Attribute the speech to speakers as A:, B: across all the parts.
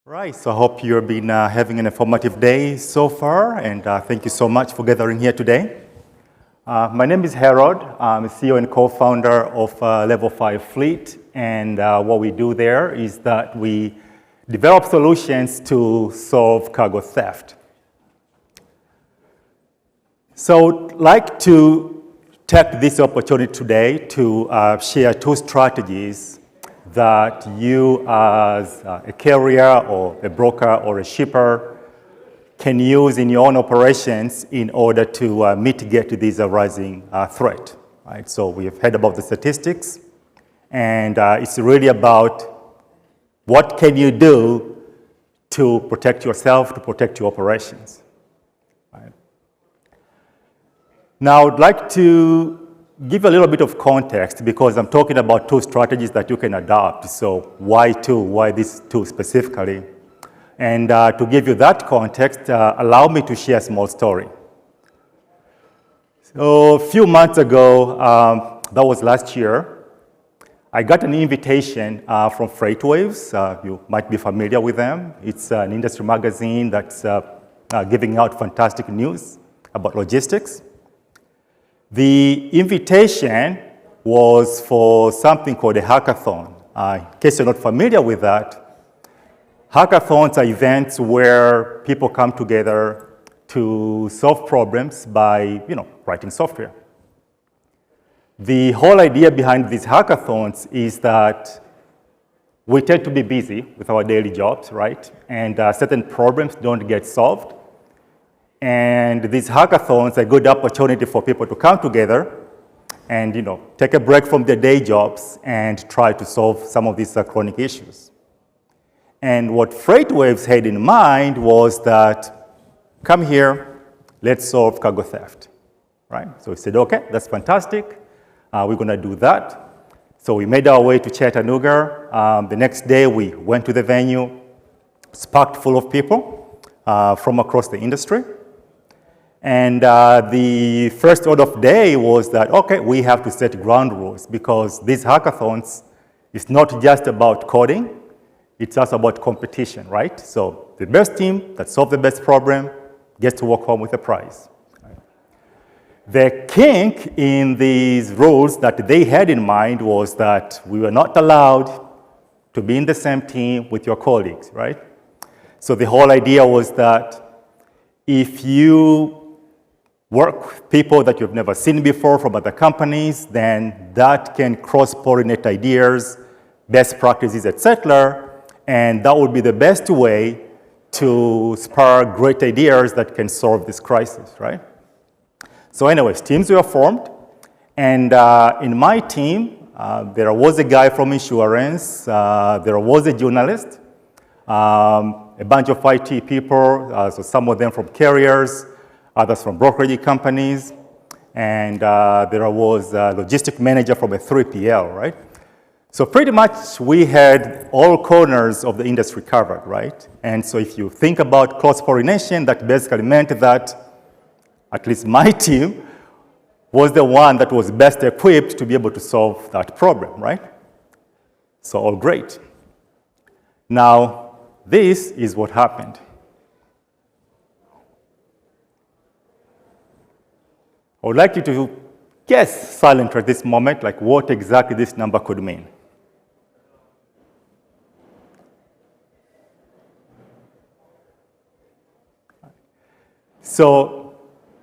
A: Right, so I hope you've been having an informative day so far, and thank you so much for gathering here today. My name is Harold. I'm CEO and co-founder of Level 5 Fleet, and what we do there is that we develop solutions to solve cargo theft. So I'd like to take this opportunity today to share two strategies that you as a carrier or a broker or a shipper can use in your own operations in order to mitigate this rising threat. Right? So we've heard about the statistics, and it's really about what can you do to protect yourself, to protect your operations. Right? Now, I'd like to give a little bit of context because I'm talking about two strategies that you can adopt. So why two? Why these two specifically? And to give you that context, allow me to share a small story. So a few months ago, that was last year, I got an invitation from FreightWaves. You might be familiar with them. It's an industry magazine that's giving out fantastic news about logistics. The invitation was for something called a hackathon. In case you're not familiar with that, hackathons are events where people come together to solve problems by, writing software. The whole idea behind these hackathons is that we tend to be busy with our daily jobs, right? And certain problems don't get solved. And these hackathons are a good opportunity for people to come together and, take a break from their day jobs and try to solve some of these chronic issues. And what FreightWaves had in mind was that, come here, let's solve cargo theft, right? So we said, okay, that's fantastic. We're going to do that. So we made our way to Chattanooga. The next day, we went to the venue. It's packed full of people from across the industry. And the first order of day was that, okay, we have to set ground rules because these hackathons is not just about coding, it's also about competition, right? So the best team that solves the best problem gets to walk home with a prize. The kink in these rules that they had in mind was that we were not allowed to be in the same team with your colleagues, right? So the whole idea was that if you work with people that you've never seen before from other companies, then that can cross-pollinate ideas, best practices, etc. And that would be the best way to spur great ideas that can solve this crisis, right? So anyways, teams were formed. And in my team, there was a guy from insurance, there was a journalist, a bunch of IT people, so some of them from carriers, others from brokerage companies, and there was a logistic manager from a 3PL, right? So pretty much we had all corners of the industry covered, right? And so if you think about cross-pollination, that basically meant that at least my team was the one that was best equipped to be able to solve that problem, right? So all great. Now, this is what happened. I would like you to guess silently at this moment, like what exactly this number could mean. So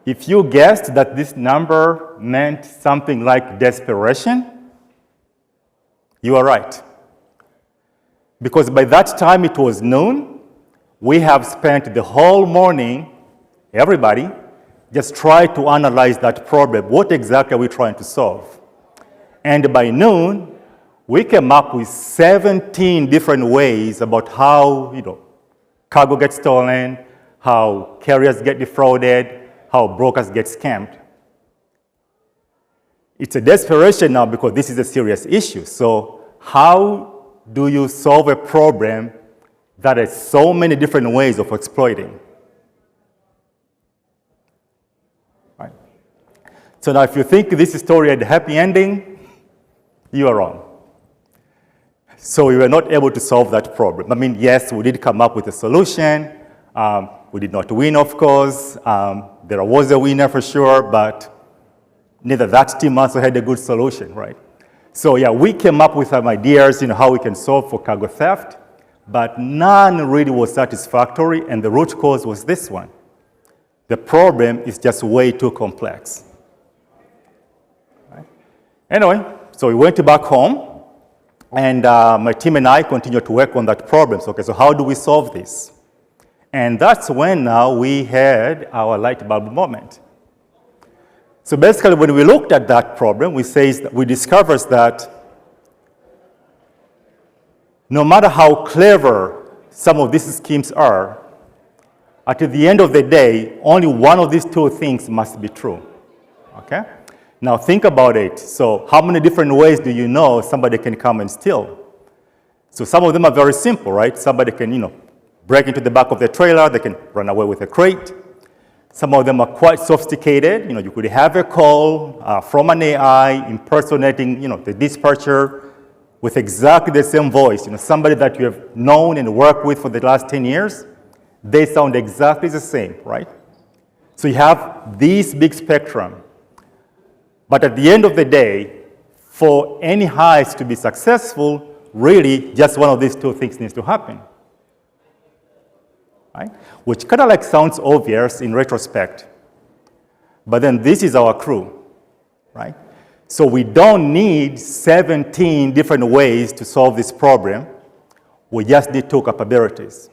A: if you guessed that this number meant something like desperation, you are right. Because by that time it was noon, we have spent the whole morning, everybody, just try to analyze that problem. What exactly are we trying to solve? And by noon, we came up with 17 different ways about how, cargo gets stolen, how carriers get defrauded, how brokers get scammed. It's a desperation now because this is a serious issue. So how do you solve a problem that has so many different ways of exploiting? So now if you think this story had a happy ending, you are wrong. So we were not able to solve that problem. I mean, yes, we did come up with a solution. We did not win, of course. There was a winner for sure, but neither that team also had a good solution, right? So yeah, we came up with some ideas, how we can solve for cargo theft, but none really was satisfactory, and the root cause was this one. The problem is just way too complex. Right? Anyway, so we went back home, and my team and I continued to work on that problem. So, okay, so how do we solve this? And that's when now we had our light bulb moment. So basically, when we looked at that problem, we discovered that no matter how clever some of these schemes are, at the end of the day, only one of these two things must be true, okay? Now think about it. So how many different ways do you know somebody can come and steal? So some of them are very simple, right? Somebody can, break into the back of the trailer, they can run away with a crate. Some of them are quite sophisticated. You could have a call from an AI impersonating, the dispatcher with exactly the same voice. Somebody that you have known and worked with for the last 10 years, they sound exactly the same, right? So you have this big spectrum. But at the end of the day, for any heist to be successful, really just one of these two things needs to happen. Right? Which kind of sounds obvious in retrospect. But then this is our crew, right? So we don't need 17 different ways to solve this problem. We just need two capabilities,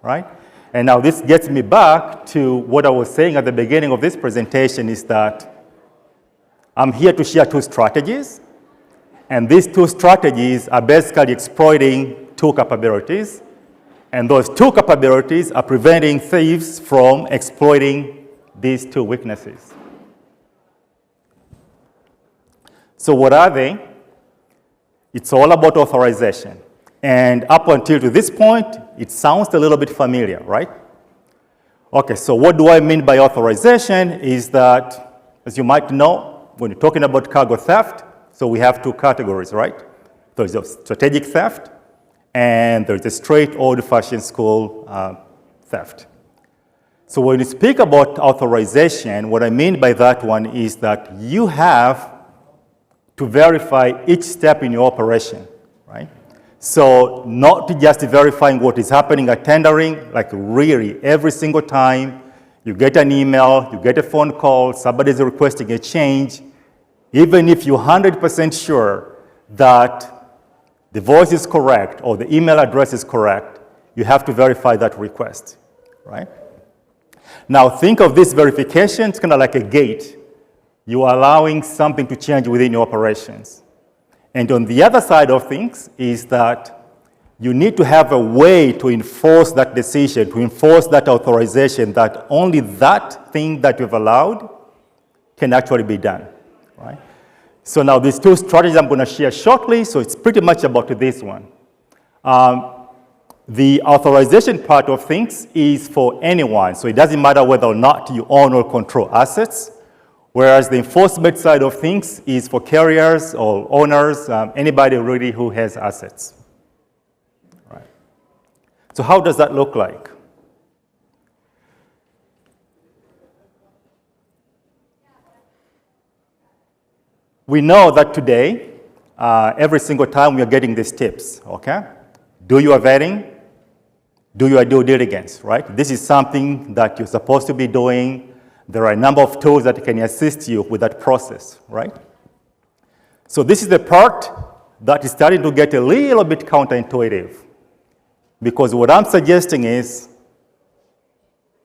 A: right? And now this gets me back to what I was saying at the beginning of this presentation is that I'm here to share two strategies. And these two strategies are basically exploiting two capabilities. And those two capabilities are preventing thieves from exploiting these two weaknesses. So what are they? It's all about authorization. And up until to this point, it sounds a little bit familiar, right? Okay, so what do I mean by authorization is that, as you might know, when you're talking about cargo theft, so we have two categories, right? There's a strategic theft, and there's a straight old-fashioned school theft. So when you speak about authorization, what I mean by that one is that you have to verify each step in your operation, right? So not just verifying what is happening at tendering, like really every single time you get an email, you get a phone call, somebody is requesting a change, even if you're 100% sure that the voice is correct or the email address is correct, you have to verify that request, right? Now think of this verification, it's kind of like a gate. You are allowing something to change within your operations. And on the other side of things is that you need to have a way to enforce that decision, to enforce that authorization, that only that thing that you've allowed can actually be done, right? So now these two strategies I'm going to share shortly, so it's pretty much about this one. The authorization part of things is for anyone, so it doesn't matter whether or not you own or control assets, whereas the enforcement side of things is for carriers or owners, anybody really who has assets. Right. So how does that look like? We know that today, every single time we are getting these tips, okay? Do your vetting, do your due diligence, right? This is something that you're supposed to be doing. There are a number of tools that can assist you with that process, right? So this is the part that is starting to get a little bit counterintuitive, because what I'm suggesting is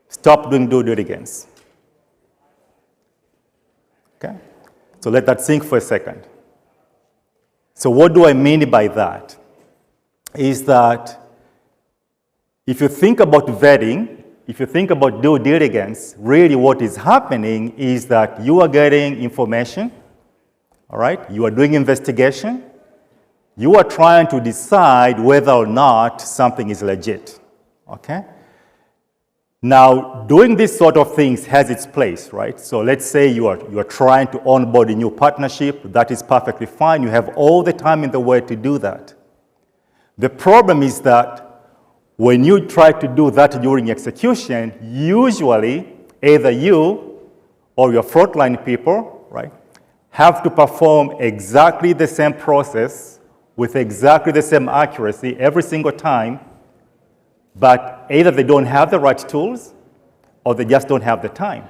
A: stop doing due diligence, okay? So let that sink for a second. So what do I mean by that? Is that if you think about vetting, if you think about due diligence, really what is happening is that you are getting information, all right? You are doing investigation. You are trying to decide whether or not something is legit, okay? Now, doing this sort of things has its place, right? So let's say you are trying to onboard a new partnership. That is perfectly fine. You have all the time in the world to do that. The problem is that when you try to do that during execution, usually either you or your frontline people, right, have to perform exactly the same process with exactly the same accuracy every single time, but either they don't have the right tools or they just don't have the time.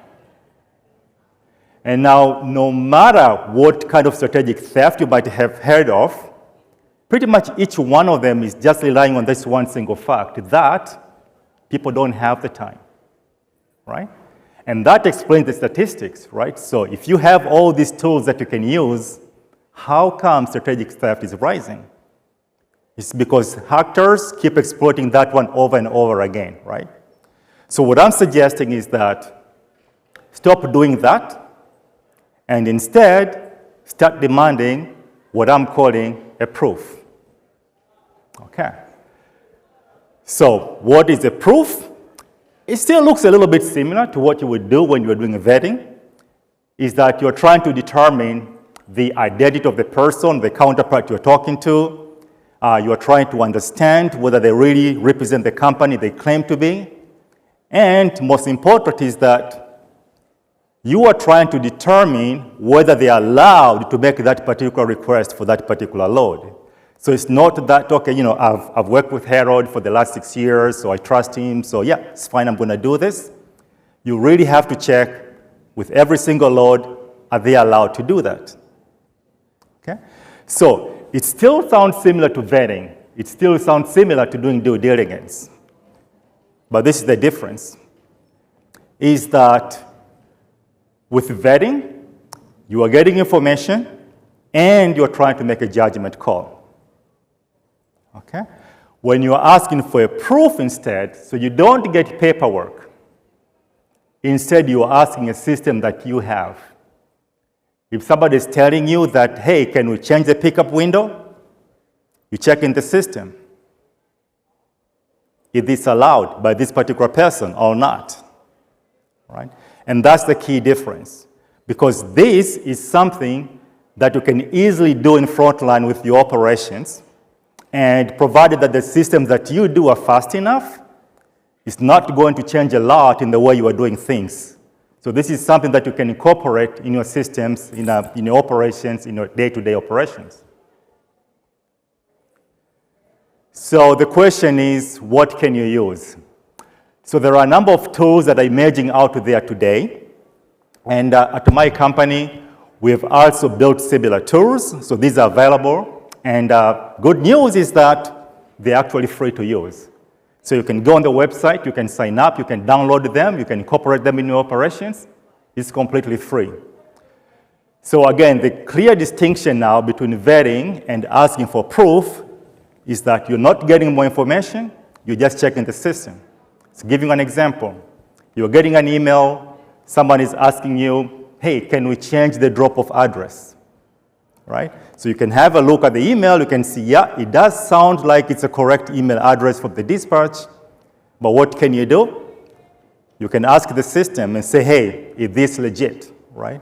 A: And now, no matter what kind of strategic theft you might have heard of, pretty much each one of them is just relying on this one single fact, that people don't have the time, right? And that explains the statistics, right? So if you have all these tools that you can use, how come strategic theft is rising? It's because hackers keep exploiting that one over and over again, right? So what I'm suggesting is that stop doing that, and instead start demanding what I'm calling a proof. Okay. So what is a proof? It still looks a little bit similar to what you would do when you're doing a vetting, is that you're trying to determine the identity of the person, the counterpart you're talking to. You're trying to understand whether they really represent the company they claim to be. And most important is that you are trying to determine whether they are allowed to make that particular request for that particular load. So it's not that, okay, I've worked with Harold for the last 6 years, so I trust him, so yeah, it's fine, I'm going to do this. You really have to check with every single load, are they allowed to do that? Okay? So it still sounds similar to vetting. It still sounds similar to doing due diligence. But this is the difference, is that with vetting, you are getting information and you're trying to make a judgment call. Okay? When you're asking for a proof instead, so you don't get paperwork. Instead, you're asking a system that you have. If somebody is telling you that, hey, can we change the pickup window? You check in the system. Is this allowed by this particular person or not? Right? And that's the key difference, because this is something that you can easily do in frontline with your operations, and provided that the systems that you do are fast enough, it's not going to change a lot in the way you are doing things. So this is something that you can incorporate in your systems, in your operations, in your day-to-day operations. So the question is, what can you use? So there are a number of tools that are emerging out there today. And at my company, we've also built similar tools. So these are available. And good news is that they're actually free to use. So you can go on the website, you can sign up, you can download them, you can incorporate them in your operations. It's completely free. So again, the clear distinction now between vetting and asking for proof is that you're not getting more information, you're just checking the system. So giving an example, you're getting an email, someone is asking you, hey, can we change the drop-off address, right? So you can have a look at the email, you can see, yeah, it does sound like it's a correct email address from the dispatch, but what can you do? You can ask the system and say, hey, is this legit, right?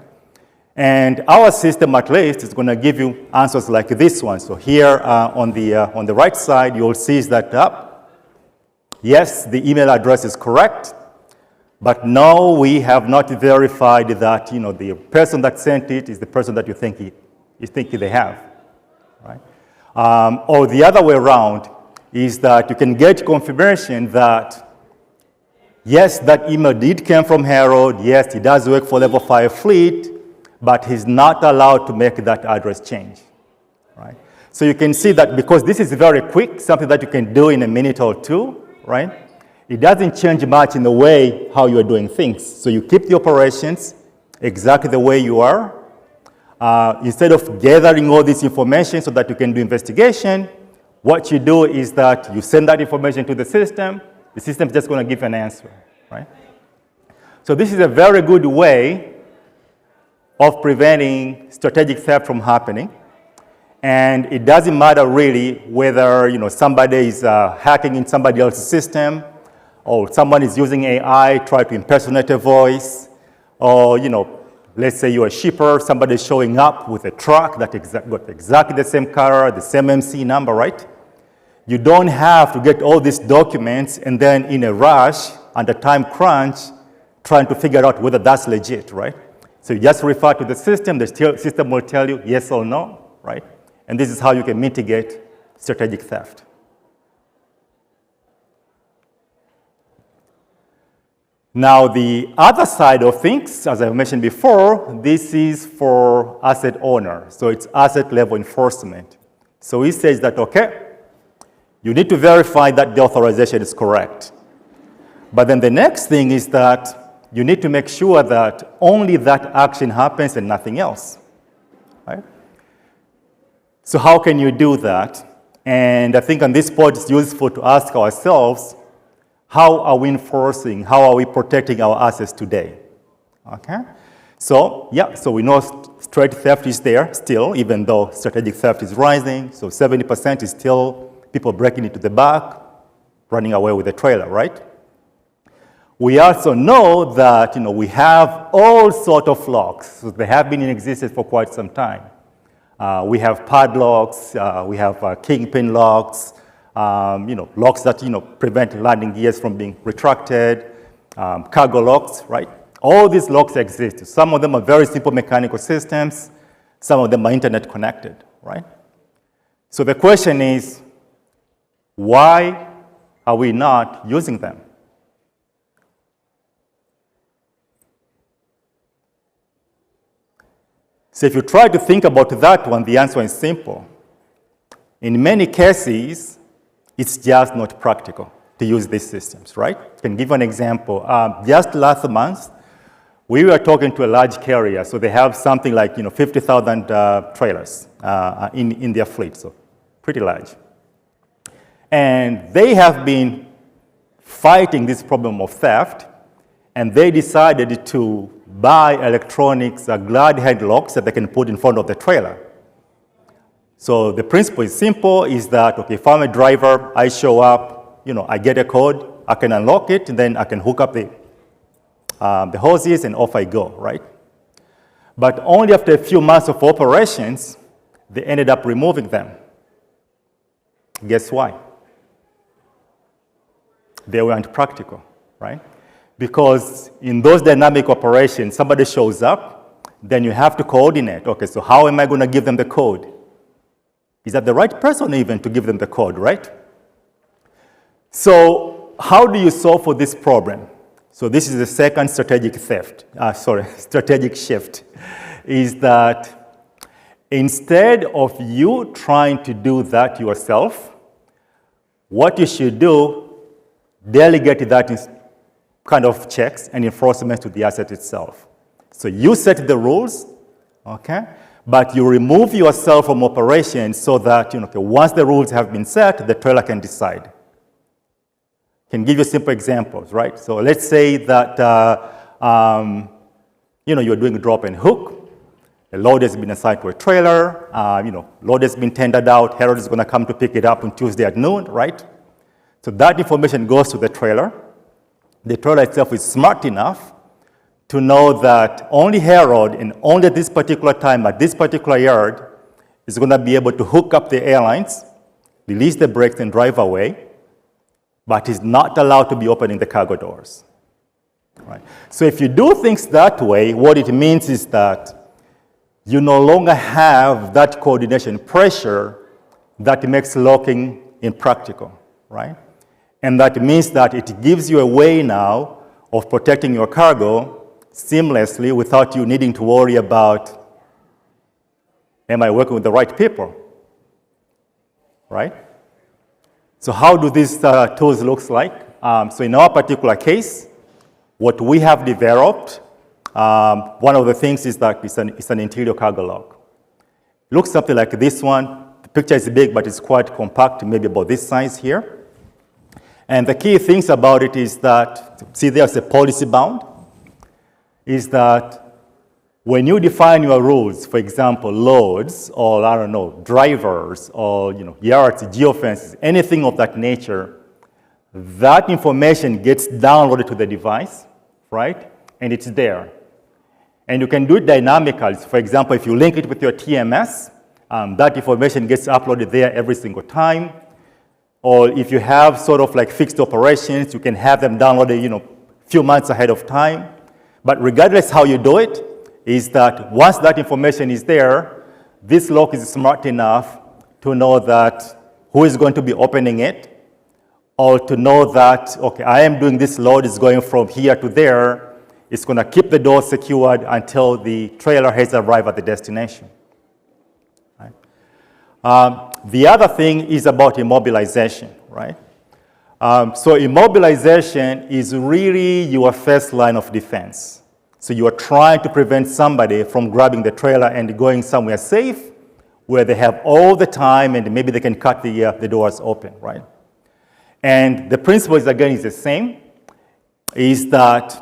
A: And our system, at least, is going to give you answers like this one. So here on the right side, you'll see that, yes, the email address is correct, but no, we have not verified that the person that sent it is the person that you think they have, right? Or the other way around is that you can get confirmation that, yes, that email did come from Harold, yes, he does work for Level 5 Fleet, but he's not allowed to make that address change, right? So you can see that because this is very quick, something that you can do in a minute or two, right? It doesn't change much in the way how you are doing things. So you keep the operations exactly the way you are. Instead of gathering all this information so that you can do investigation, what you do is that you send that information to the system is just going to give an answer, right? So this is a very good way of preventing strategic theft from happening. And it doesn't matter really whether somebody is hacking in somebody else's system, or someone is using AI, try to impersonate a voice, or let's say you're a shipper, somebody is showing up with a truck that got exactly the same color, the same MC number, right? you don't have to get all these documents and then in a rush, under time crunch, trying to figure out whether that's legit, right? So you just refer to the system will tell you yes or no, right? And this is how you can mitigate strategic theft. Now, the other side of things, as I mentioned before, this is for asset owner. So it's asset level enforcement. So he says that, okay, you need to verify that the authorization is correct. But then the next thing is that you need to make sure that only that action happens and nothing else, right? So how can you do that? And I think on this point, it's useful to ask ourselves, how are we enforcing, how are we protecting our assets today? Okay? So, yeah, so we know straight theft is there still, even though strategic theft is rising. So 70% is still people breaking into the back, running away with the trailer, right? We also know that we have all sorts of locks. So they have been in existence for quite some time. We have padlocks, we have kingpin locks, locks that prevent landing gears from being retracted, cargo locks, right? All these locks exist. Some of them are very simple mechanical systems. Some of them are internet connected, right? So the question is, why are we not using them? So if you try to think about that one, the answer is simple. In many cases, it's just not practical to use these systems, right? I can give you an example. Just last month, we were talking to a large carrier. So they have something like 50,000 trailers in their fleet, so pretty large. And they have been fighting this problem of theft, and they decided to buy electronics, glad hand locks that they can put in front of the trailer. So the principle is simple, is that, okay, if I'm a driver, I show up, I get a code, I can unlock it, and then I can hook up the hoses, and off I go, right? But only after a few months of operations, they ended up removing them. Guess why? They weren't practical, right? Because in those dynamic operations, somebody shows up, then you have to coordinate. Okay, so how am I going to give them the code? Is that the right person even to give them the code, right? So how do you solve for this problem? So this is the second strategic strategic shift, is that instead of you trying to do that yourself, what you should do, delegate that kind of checks and enforcement to the asset itself. So you set the rules, okay? But you remove yourself from operations so that once the rules have been set, the trailer can decide. I can give you simple examples, right? So let's say that you're doing a drop and hook. The load has been assigned to a trailer. Load has been tendered out. Herald is going to come to pick it up on Tuesday at noon, right? So that information goes to the trailer. The trailer itself is smart enough to know that only Herald and only at this particular time at this particular yard is going to be able to hook up the airlines, release the brakes, and drive away, but is not allowed to be opening the cargo doors. Right? So if you do things that way, what it means is that you no longer have that coordination pressure that makes locking impractical, right? And that means that it gives you a way now of protecting your cargo seamlessly without you needing to worry about, am I working with the right people, right? So how do these tools look like? So in our particular case, what we have developed, one of the things is that it's an interior cargo lock. It looks something like this one. The picture is big, but it's quite compact, maybe about this size here. And the key things about it is that, see there's a policy bound, is that when you define your rules, for example, loads, or I don't know, drivers, or yards, geofences, anything of that nature, that information gets downloaded to the device, right? And it's there. And you can do it dynamically. For example, if you link it with your TMS, that information gets uploaded there every single time. or if you have sort of like fixed operations, you can have them downloaded, few months ahead of time. But regardless how you do it, is that once that information is there, this lock is smart enough to know that who is going to be opening it, or to know that, okay, I am doing this load, is going from here to there. It's going to keep the door secured until the trailer has arrived at the destination. Right? The other thing is about immobilization, right? So immobilization is really your first line of defense. So you are trying to prevent somebody from grabbing the trailer and going somewhere safe where they have all the time and maybe they can cut the doors open, right? And the principle is, again, is the same, is that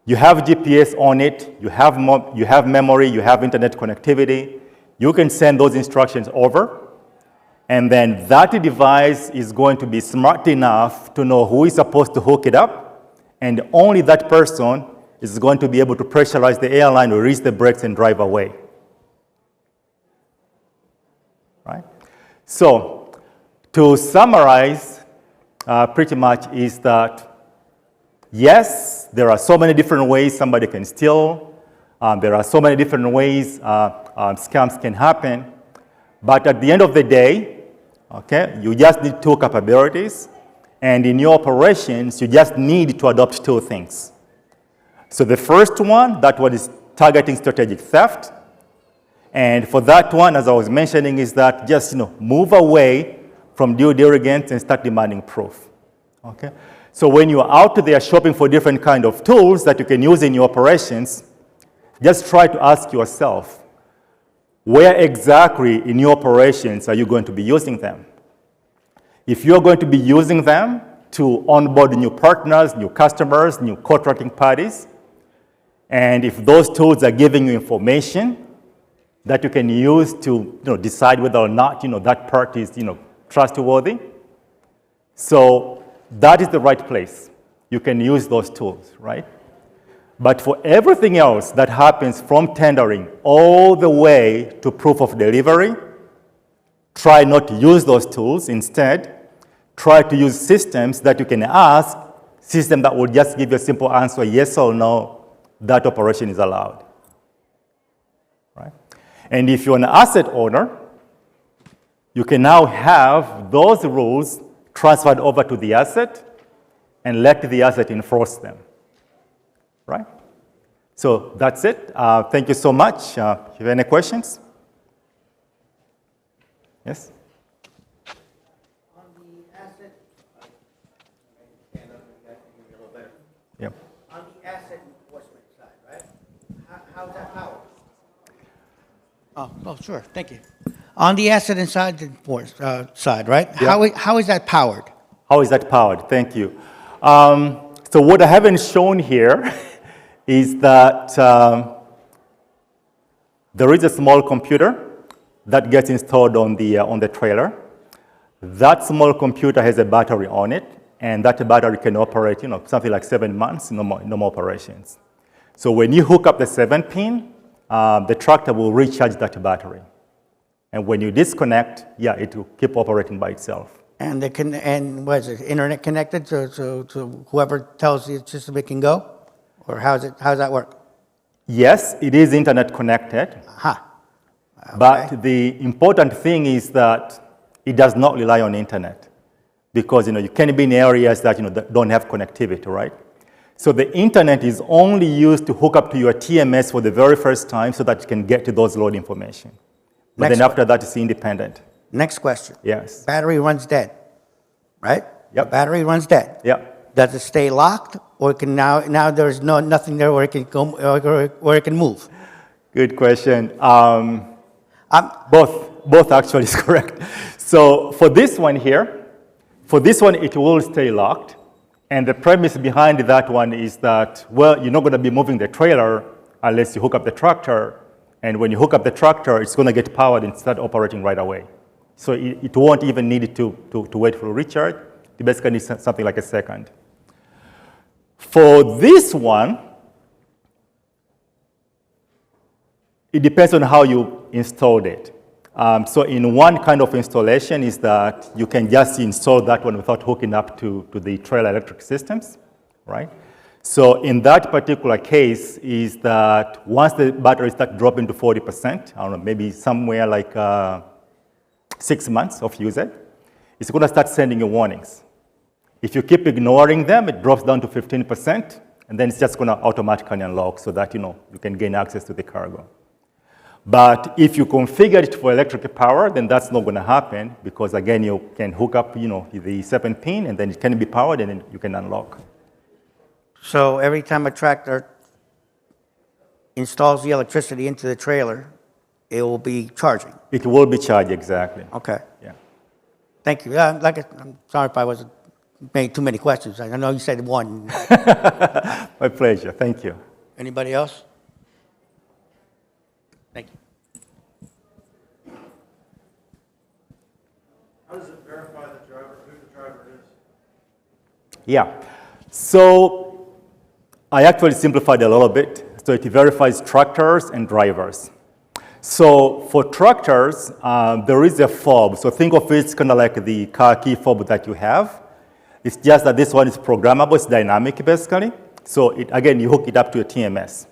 A: you have GPS on it, you have memory, you have internet connectivity, you can send those instructions over, and then that device is going to be smart enough to know who is supposed to hook it up, and only that person is going to be able to pressurize the airline, release the brakes, and drive away. Right? So, to summarize, pretty much is that, yes, there are so many different ways somebody can steal. There are so many different ways scams can happen. But at the end of the day, okay, you just need two capabilities. And in your operations, you just need to adopt two things. So the first one, that one is targeting strategic theft. And for that one, as I was mentioning, is that just move away from due diligence and start demanding proof. Okay? So when you're out there shopping for different kind of tools that you can use in your operations, just try to ask yourself, where exactly in your operations are you going to be using them? If you're going to be using them to onboard new partners, new customers, new contracting parties, and if those tools are giving you information that you can use to decide whether or not that party is trustworthy, so that is the right place. You can use those tools, right? But for everything else that happens from tendering all the way to proof of delivery, try not to use those tools. Instead, try to use systems that you can ask, system that will just give you a simple answer, yes or no, that operation is allowed. Right? And if you're an asset owner, you can now have those rules transferred over to the asset and let the asset enforce them. Right? So that's it. Thank you so much. You have any questions? Yes?
B: On the asset,
A: Yep.
B: on the asset enforcement side, right? How's that powered? Oh, sure. Thank you. On the asset inside the side, right?
A: Yeah.
B: How is that powered?
A: How is that powered? Thank you. So what I haven't shown here is that there is a small computer that gets installed on the trailer. That small computer has a battery on it, and that battery can operate, something like 7 months, no more operations. So when you hook up the 7-pin, the tractor will recharge that battery. And when you disconnect, yeah, it will keep operating by itself.
B: And what is it? Internet connected to whoever tells the system it can go, or how does that work?
A: Yes, it is internet connected.
B: Aha. Okay.
A: But the important thing is that it does not rely on internet, because you can be in areas that that don't have connectivity, right? So the internet is only used to hook up to your TMS for the very first time, so that you can get to those load information. But then after that, it's independent.
B: Next question.
A: Yes.
B: Battery runs dead, right?
A: Yep.
B: The battery runs dead.
A: Yep.
B: Does it stay locked, or can now there's nothing there where it can go, where it can move?
A: Good question. Both actually is correct. So for this one here, it will stay locked. And the premise behind that one is that, well, you're not going to be moving the trailer unless you hook up the tractor. And when you hook up the tractor, it's going to get powered and start operating right away. So it won't even need to wait for a recharge. It basically needs something like a second. For this one, it depends on how you installed it. So in one kind of installation is that you can just install that one without hooking up to the trailer electric systems, right? So in that particular case is that once the battery starts dropping to 40%, I don't know, maybe somewhere like 6 months of usage, it's going to start sending you warnings. If you keep ignoring them, it drops down to 15%, and then it's just going to automatically unlock so that you can gain access to the cargo. But if you configure it for electric power, then that's not going to happen because, again, you can hook up the 7-pin, and then it can be powered, and then you can unlock.
B: So every time a tractor installs the electricity into the trailer, it will be charging?
A: It will be charged, exactly.
B: Okay.
A: Yeah.
B: Thank you. I'm sorry if I wasn't made too many questions. I know you said one.
A: My pleasure. Thank you.
B: Anybody else? Thank you.
C: How does it verify who the driver is?
A: Yeah. So I actually simplified it a little bit. So it verifies tractors and drivers. So for tractors, there is a fob. So think of it kind of like the car key fob that you have. It's just that this one is programmable. It's dynamic, basically. So again, you hook it up to a TMS.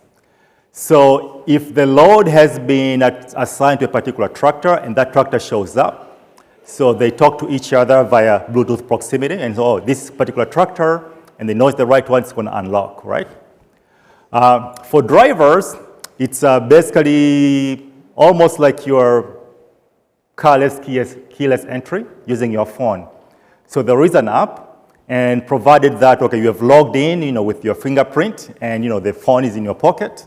A: So if the load has been assigned to a particular tractor and that tractor shows up, so they talk to each other via Bluetooth proximity, and so, oh, this particular tractor, and they know it's the right one, it's going to unlock, right? For drivers, it's basically almost like your carless keyless entry using your phone. So there is an app, and provided that, okay, you have logged in, with your fingerprint, and, the phone is in your pocket,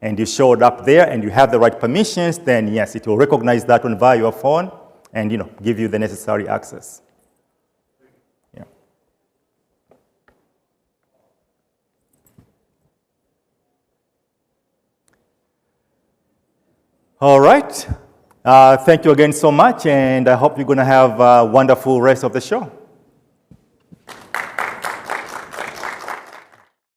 A: and you showed up there, and you have the right permissions, then yes, it will recognize that one via your phone, and, give you the necessary access. Yeah. All right. Thank you again so much, and I hope you're going to have a wonderful rest of the show.